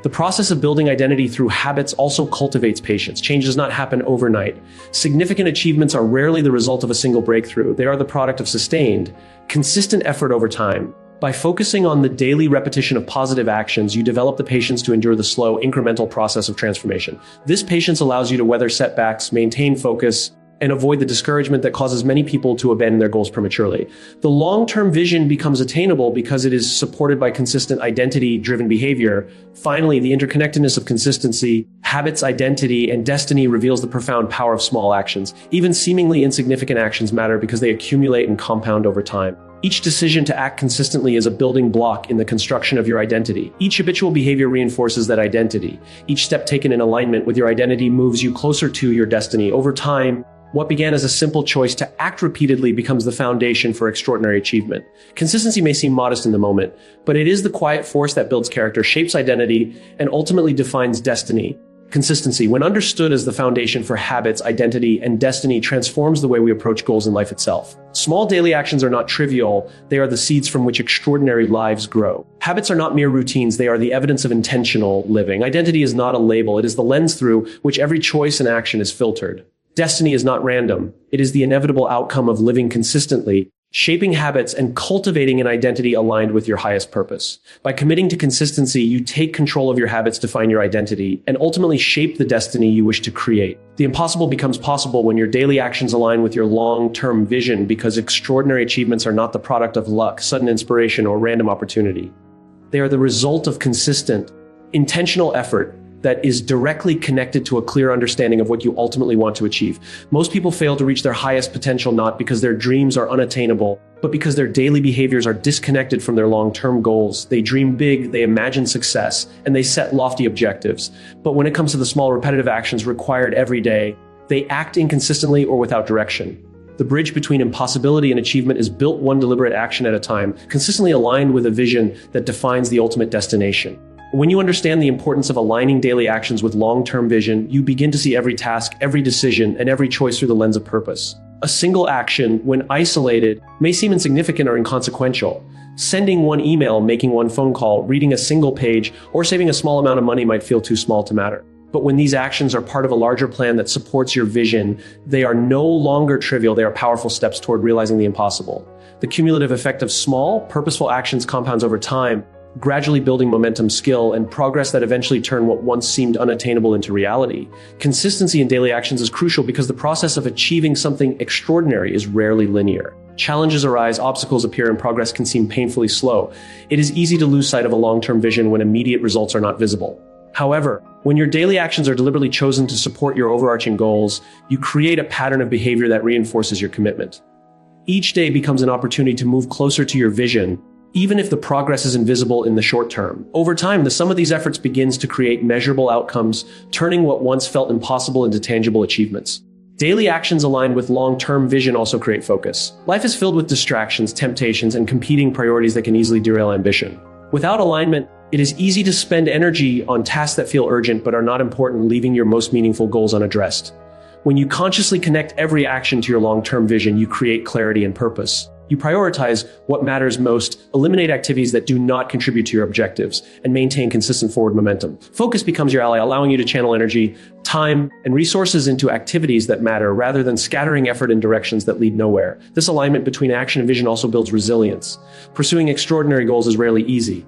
Speaker 1: The process of building identity through habits also cultivates patience. Change does not happen overnight. Significant achievements are rarely the result of a single breakthrough. They are the product of sustained, consistent effort over time. By focusing on the daily repetition of positive actions, you develop the patience to endure the slow, incremental process of transformation. This patience allows you to weather setbacks, maintain focus, and avoid the discouragement that causes many people to abandon their goals prematurely. The long-term vision becomes attainable because it is supported by consistent identity-driven behavior. Finally, the interconnectedness of consistency, habits, identity, and destiny reveals the profound power of small actions. Even seemingly insignificant actions matter because they accumulate and compound over time. Each decision to act consistently is a building block in the construction of your identity. Each habitual behavior reinforces that identity. Each step taken in alignment with your identity moves you closer to your destiny. Over time, what began as a simple choice to act repeatedly becomes the foundation for extraordinary achievement. Consistency may seem modest in the moment, but it is the quiet force that builds character, shapes identity, and ultimately defines destiny. Consistency, when understood as the foundation for habits, identity, and destiny, transforms the way we approach goals in life itself. Small daily actions are not trivial. They are the seeds from which extraordinary lives grow. Habits are not mere routines. They are the evidence of intentional living. Identity is not a label. It is the lens through which every choice and action is filtered. Destiny is not random. It is the inevitable outcome of living consistently, shaping habits, and cultivating an identity aligned with your highest purpose. By committing to consistency, you take control of your habits, define your identity, and ultimately shape the destiny you wish to create. The impossible becomes possible when your daily actions align with your long-term vision, because extraordinary achievements are not the product of luck, sudden inspiration, or random opportunity. They are the result of consistent, intentional effort that is directly connected to a clear understanding of what you ultimately want to achieve. Most people fail to reach their highest potential not because their dreams are unattainable, but because their daily behaviors are disconnected from their long-term goals. They dream big, they imagine success, and they set lofty objectives. But when it comes to the small repetitive actions required every day, they act inconsistently or without direction. The bridge between impossibility and achievement is built one deliberate action at a time, consistently aligned with a vision that defines the ultimate destination. When you understand the importance of aligning daily actions with long-term vision, you begin to see every task, every decision, and every choice through the lens of purpose. A single action, when isolated, may seem insignificant or inconsequential. Sending one email, making one phone call, reading a single page, or saving a small amount of money might feel too small to matter. But when these actions are part of a larger plan that supports your vision, they are no longer trivial. They are powerful steps toward realizing the impossible. The cumulative effect of small, purposeful actions compounds over time, gradually building momentum, skill, and progress that eventually turn what once seemed unattainable into reality. Consistency in daily actions is crucial because the process of achieving something extraordinary is rarely linear. Challenges arise, obstacles appear, and progress can seem painfully slow. It is easy to lose sight of a long-term vision when immediate results are not visible. However, when your daily actions are deliberately chosen to support your overarching goals, you create a pattern of behavior that reinforces your commitment. Each day becomes an opportunity to move closer to your vision, even if the progress is invisible in the short term. Over time, the sum of these efforts begins to create measurable outcomes, turning what once felt impossible into tangible achievements. Daily actions aligned with long-term vision also create focus. Life is filled with distractions, temptations, and competing priorities that can easily derail ambition. Without alignment, it is easy to spend energy on tasks that feel urgent but are not important, leaving your most meaningful goals unaddressed. When you consciously connect every action to your long-term vision, you create clarity and purpose. You prioritize what matters most, eliminate activities that do not contribute to your objectives, and maintain consistent forward momentum. Focus becomes your ally, allowing you to channel energy, time, and resources into activities that matter rather than scattering effort in directions that lead nowhere. This alignment between action and vision also builds resilience. Pursuing extraordinary goals is rarely easy.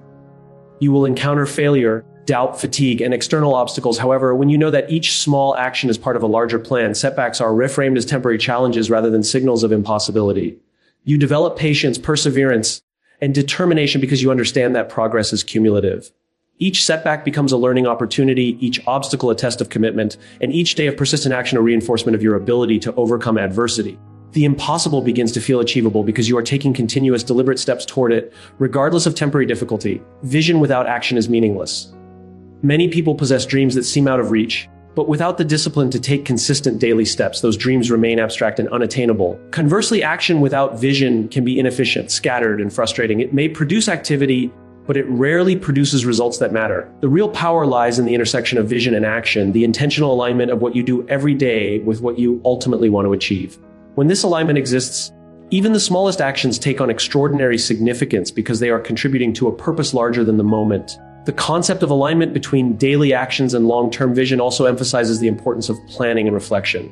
Speaker 1: You will encounter failure, doubt, fatigue, and external obstacles. However, when you know that each small action is part of a larger plan, setbacks are reframed as temporary challenges rather than signals of impossibility. You develop patience, perseverance, and determination because you understand that progress is cumulative. Each setback becomes a learning opportunity, each obstacle a test of commitment, and each day of persistent action a reinforcement of your ability to overcome adversity. The impossible begins to feel achievable because you are taking continuous, deliberate steps toward it, regardless of temporary difficulty. Vision without action is meaningless. Many people possess dreams that seem out of reach, but without the discipline to take consistent daily steps, those dreams remain abstract and unattainable. Conversely, action without vision can be inefficient, scattered, and frustrating. It may produce activity, but it rarely produces results that matter. The real power lies in the intersection of vision and action, the intentional alignment of what you do every day with what you ultimately want to achieve. When this alignment exists, even the smallest actions take on extraordinary significance because they are contributing to a purpose larger than the moment. The concept of alignment between daily actions and long-term vision also emphasizes the importance of planning and reflection.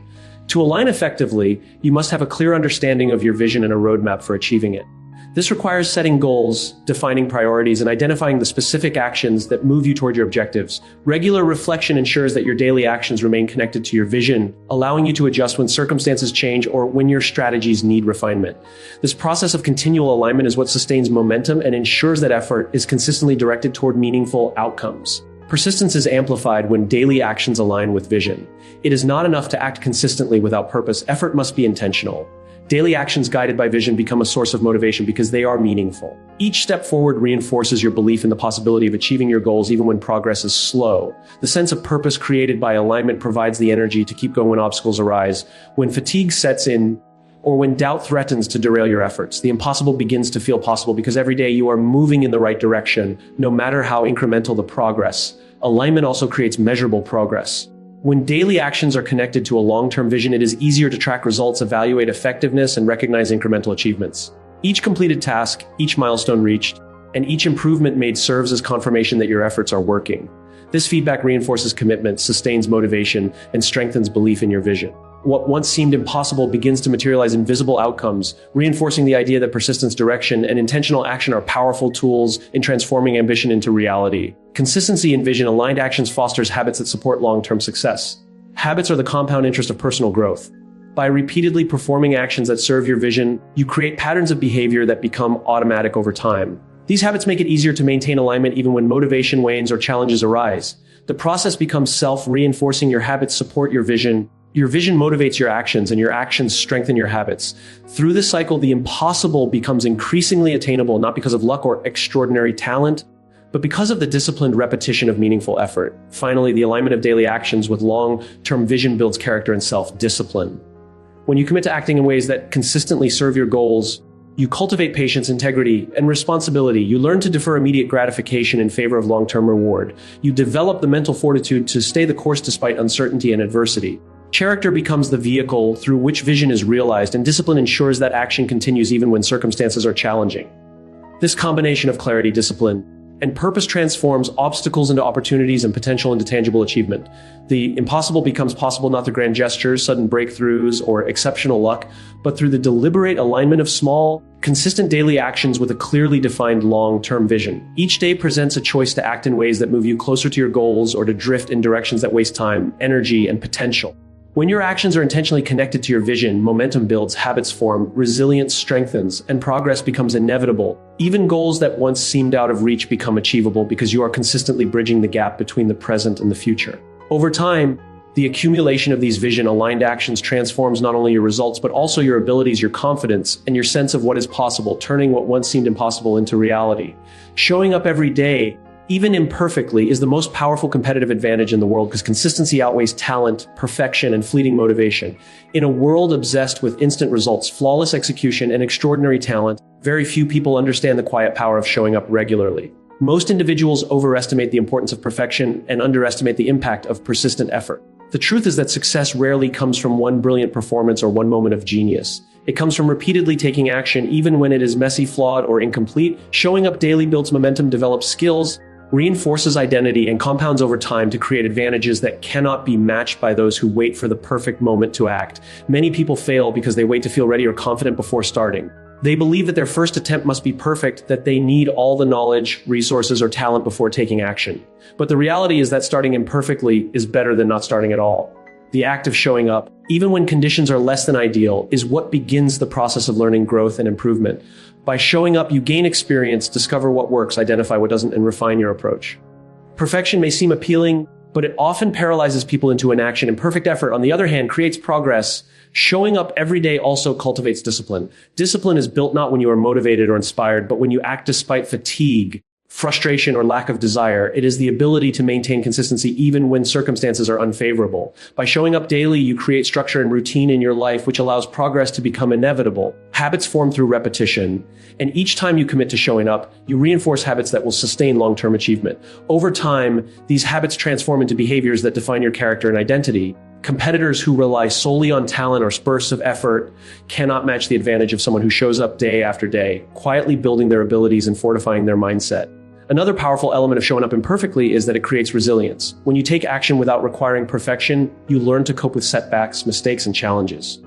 Speaker 1: To align effectively, you must have a clear understanding of your vision and a roadmap for achieving it. This requires setting goals, defining priorities, and identifying the specific actions that move you toward your objectives. Regular reflection ensures that your daily actions remain connected to your vision, allowing you to adjust when circumstances change or when your strategies need refinement. This process of continual alignment is what sustains momentum and ensures that effort is consistently directed toward meaningful outcomes. Persistence is amplified when daily actions align with vision. It is not enough to act consistently without purpose. Effort must be intentional. Daily actions guided by vision become a source of motivation because they are meaningful. Each step forward reinforces your belief in the possibility of achieving your goals even when progress is slow. The sense of purpose created by alignment provides the energy to keep going when obstacles arise. When fatigue sets in, or when doubt threatens to derail your efforts, the impossible begins to feel possible because every day you are moving in the right direction, no matter how incremental the progress. Alignment also creates measurable progress. When daily actions are connected to a long-term vision, it is easier to track results, evaluate effectiveness, and recognize incremental achievements. Each completed task, each milestone reached, and each improvement made serves as confirmation that your efforts are working. This feedback reinforces commitment, sustains motivation, and strengthens belief in your vision. What once seemed impossible begins to materialize in visible outcomes, reinforcing the idea that persistence, direction, and intentional action are powerful tools in transforming ambition into reality. Consistency in vision aligned actions fosters habits that support long-term success. Habits are the compound interest of personal growth. By repeatedly performing actions that serve your vision, you create patterns of behavior that become automatic over time. These habits make it easier to maintain alignment even when motivation wanes or challenges arise. The process becomes self-reinforcing. Your habits support your vision. Your vision motivates your actions, and your actions strengthen your habits. Through this cycle, the impossible becomes increasingly attainable, not because of luck or extraordinary talent, but because of the disciplined repetition of meaningful effort. Finally, the alignment of daily actions with long-term vision builds character and self-discipline. When you commit to acting in ways that consistently serve your goals, you cultivate patience, integrity, and responsibility. You learn to defer immediate gratification in favor of long-term reward. You develop the mental fortitude to stay the course despite uncertainty and adversity. Character becomes the vehicle through which vision is realized, and discipline ensures that action continues even when circumstances are challenging. This combination of clarity, discipline, and purpose transforms obstacles into opportunities and potential into tangible achievement. The impossible becomes possible not through grand gestures, sudden breakthroughs, or exceptional luck, but through the deliberate alignment of small, consistent daily actions with a clearly defined long-term vision. Each day presents a choice to act in ways that move you closer to your goals or to drift in directions that waste time, energy, and potential. When your actions are intentionally connected to your vision, momentum builds, habits form, resilience strengthens, and progress becomes inevitable. Even goals that once seemed out of reach become achievable because you are consistently bridging the gap between the present and the future. Over time, the accumulation of these vision-aligned actions transforms not only your results, but also your abilities, your confidence, and your sense of what is possible, turning what once seemed impossible into reality. Showing up every day, even imperfectly, is the most powerful competitive advantage in the world because consistency outweighs talent, perfection, and fleeting motivation. In a world obsessed with instant results, flawless execution, and extraordinary talent, very few people understand the quiet power of showing up regularly. Most individuals overestimate the importance of perfection and underestimate the impact of persistent effort. The truth is that success rarely comes from one brilliant performance or one moment of genius. It comes from repeatedly taking action even when it is messy, flawed, or incomplete. Showing up daily builds momentum, develops skills, reinforces identity, and compounds over time to create advantages that cannot be matched by those who wait for the perfect moment to act. Many people fail because they wait to feel ready or confident before starting. They believe that their first attempt must be perfect, that they need all the knowledge, resources, or talent before taking action. But the reality is that starting imperfectly is better than not starting at all. The act of showing up, even when conditions are less than ideal, is what begins the process of learning, growth, and improvement. By showing up, you gain experience, discover what works, identify what doesn't, and refine your approach. Perfection may seem appealing, but it often paralyzes people into inaction. Imperfect effort, on the other hand, creates progress. Showing up every day also cultivates discipline. Discipline is built not when you are motivated or inspired, but when you act despite fatigue, frustration, or lack of desire. It is the ability to maintain consistency even when circumstances are unfavorable. By showing up daily, you create structure and routine in your life, which allows progress to become inevitable. Habits form through repetition, and each time you commit to showing up, you reinforce habits that will sustain long-term achievement. Over time, these habits transform into behaviors that define your character and identity. Competitors who rely solely on talent or bursts of effort cannot match the advantage of someone who shows up day after day, quietly building their abilities and fortifying their mindset. Another powerful element of showing up imperfectly is that it creates resilience. When you take action without requiring perfection, you learn to cope with setbacks, mistakes, and challenges.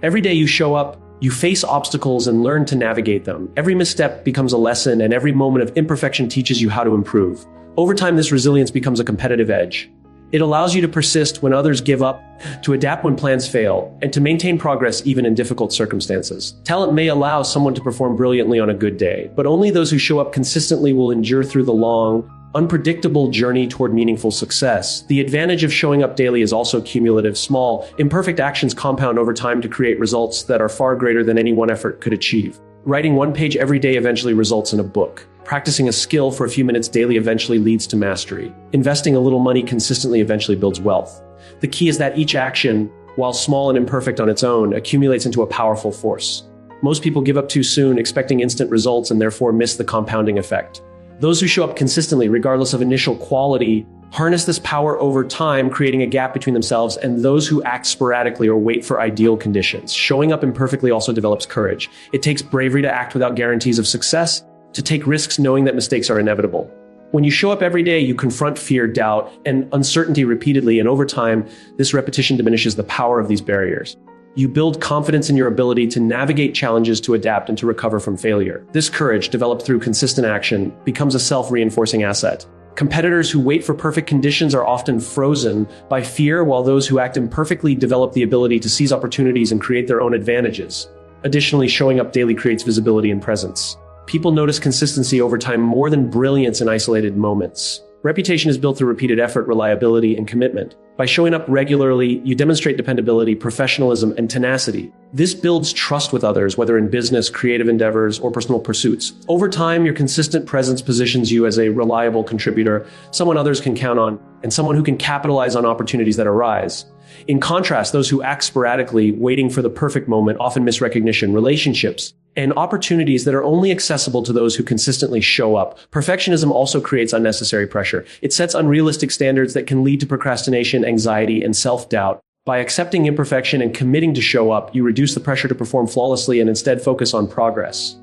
Speaker 1: Every day you show up, you face obstacles and learn to navigate them. Every misstep becomes a lesson, and every moment of imperfection teaches you how to improve. Over time, this resilience becomes a competitive edge. It allows you to persist when others give up, to adapt when plans fail, and to maintain progress even in difficult circumstances. Talent may allow someone to perform brilliantly on a good day, but only those who show up consistently will endure through the long, unpredictable journey toward meaningful success. The advantage of showing up daily is also cumulative. Small, imperfect actions compound over time to create results that are far greater than any one effort could achieve. Writing one page every day eventually results in a book. Practicing a skill for a few minutes daily eventually leads to mastery. Investing a little money consistently eventually builds wealth. The key is that each action, while small and imperfect on its own, accumulates into a powerful force. Most people give up too soon, expecting instant results, and therefore miss the compounding effect. Those who show up consistently, regardless of initial quality, harness this power over time, creating a gap between themselves and those who act sporadically or wait for ideal conditions. Showing up imperfectly also develops courage. It takes bravery to act without guarantees of success, to take risks knowing that mistakes are inevitable. When you show up every day, you confront fear, doubt, and uncertainty repeatedly, and over time, this repetition diminishes the power of these barriers. You build confidence in your ability to navigate challenges, to adapt, and to recover from failure. This courage, developed through consistent action, becomes a self-reinforcing asset. Competitors who wait for perfect conditions are often frozen by fear, while those who act imperfectly develop the ability to seize opportunities and create their own advantages. Additionally, showing up daily creates visibility and presence. People notice consistency over time more than brilliance in isolated moments. Reputation is built through repeated effort, reliability, and commitment. By showing up regularly, you demonstrate dependability, professionalism, and tenacity. This builds trust with others, whether in business, creative endeavors, or personal pursuits. Over time, your consistent presence positions you as a reliable contributor, someone others can count on, and someone who can capitalize on opportunities that arise. In contrast, those who act sporadically, waiting for the perfect moment, often miss recognition, relationships, and opportunities that are only accessible to those who consistently show up. Perfectionism also creates unnecessary pressure. It sets unrealistic standards that can lead to procrastination, anxiety, and self-doubt. By accepting imperfection and committing to show up, you reduce the pressure to perform flawlessly and instead focus on progress.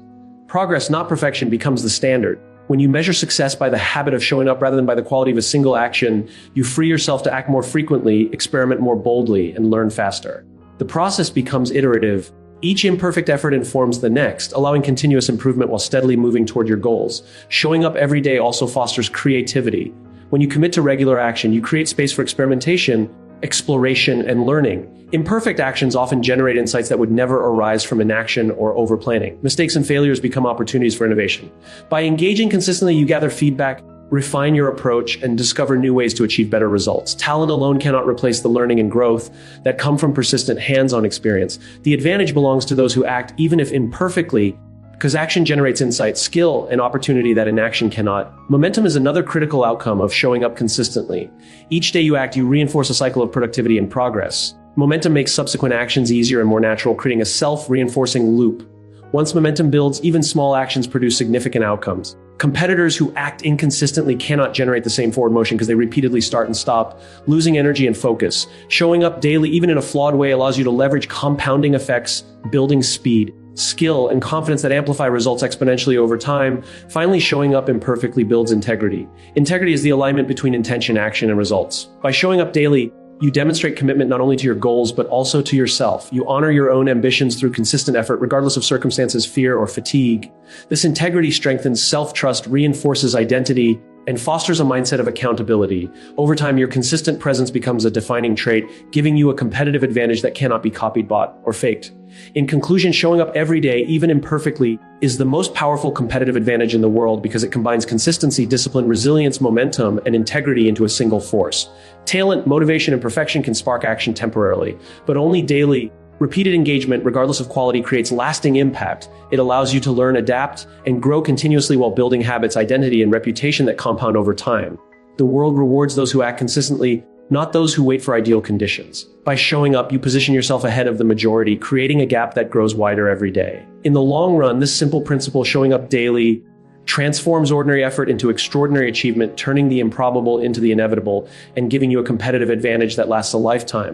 Speaker 1: Progress, not perfection, becomes the standard. When you measure success by the habit of showing up rather than by the quality of a single action, you free yourself to act more frequently, experiment more boldly, and learn faster. The process becomes iterative. Each imperfect effort informs the next, allowing continuous improvement while steadily moving toward your goals. Showing up every day also fosters creativity. When you commit to regular action, you create space for experimentation, exploration, and learning. Imperfect actions often generate insights that would never arise from inaction or overplanning. Mistakes and failures become opportunities for innovation. By engaging consistently, you gather feedback, refine your approach, and discover new ways to achieve better results. Talent alone cannot replace the learning and growth that come from persistent hands-on experience. The advantage belongs to those who act, even if imperfectly, because action generates insight, skill, and opportunity that inaction cannot. Momentum is another critical outcome of showing up consistently. Each day you act, you reinforce a cycle of productivity and progress. Momentum makes subsequent actions easier and more natural, creating a self-reinforcing loop. Once momentum builds, even small actions produce significant outcomes. Competitors who act inconsistently cannot generate the same forward motion because they repeatedly start and stop, losing energy and focus. Showing up daily, even in a flawed way, allows you to leverage compounding effects, building speed, skill, and confidence that amplify results exponentially over time. Finally, showing up imperfectly builds integrity. Integrity is the alignment between intention, action, and results. By showing up daily, you demonstrate commitment not only to your goals, but also to yourself. You honor your own ambitions through consistent effort, regardless of circumstances, fear, or fatigue. This integrity strengthens self-trust, reinforces identity, and fosters a mindset of accountability. Over time, your consistent presence becomes a defining trait, giving you a competitive advantage that cannot be copied, bought, or faked. In conclusion, showing up every day, even imperfectly, is the most powerful competitive advantage in the world because it combines consistency, discipline, resilience, momentum, and integrity into a single force. Talent, motivation, and perfection can spark action temporarily, but only daily, repeated engagement, regardless of quality, creates lasting impact. It allows you to learn, adapt, and grow continuously while building habits, identity, and reputation that compound over time. The world rewards those who act consistently, not those who wait for ideal conditions. By showing up, you position yourself ahead of the majority, creating a gap that grows wider every day. In the long run, this simple principle, showing up daily, transforms ordinary effort into extraordinary achievement, turning the improbable into the inevitable and giving you a competitive advantage that lasts a lifetime.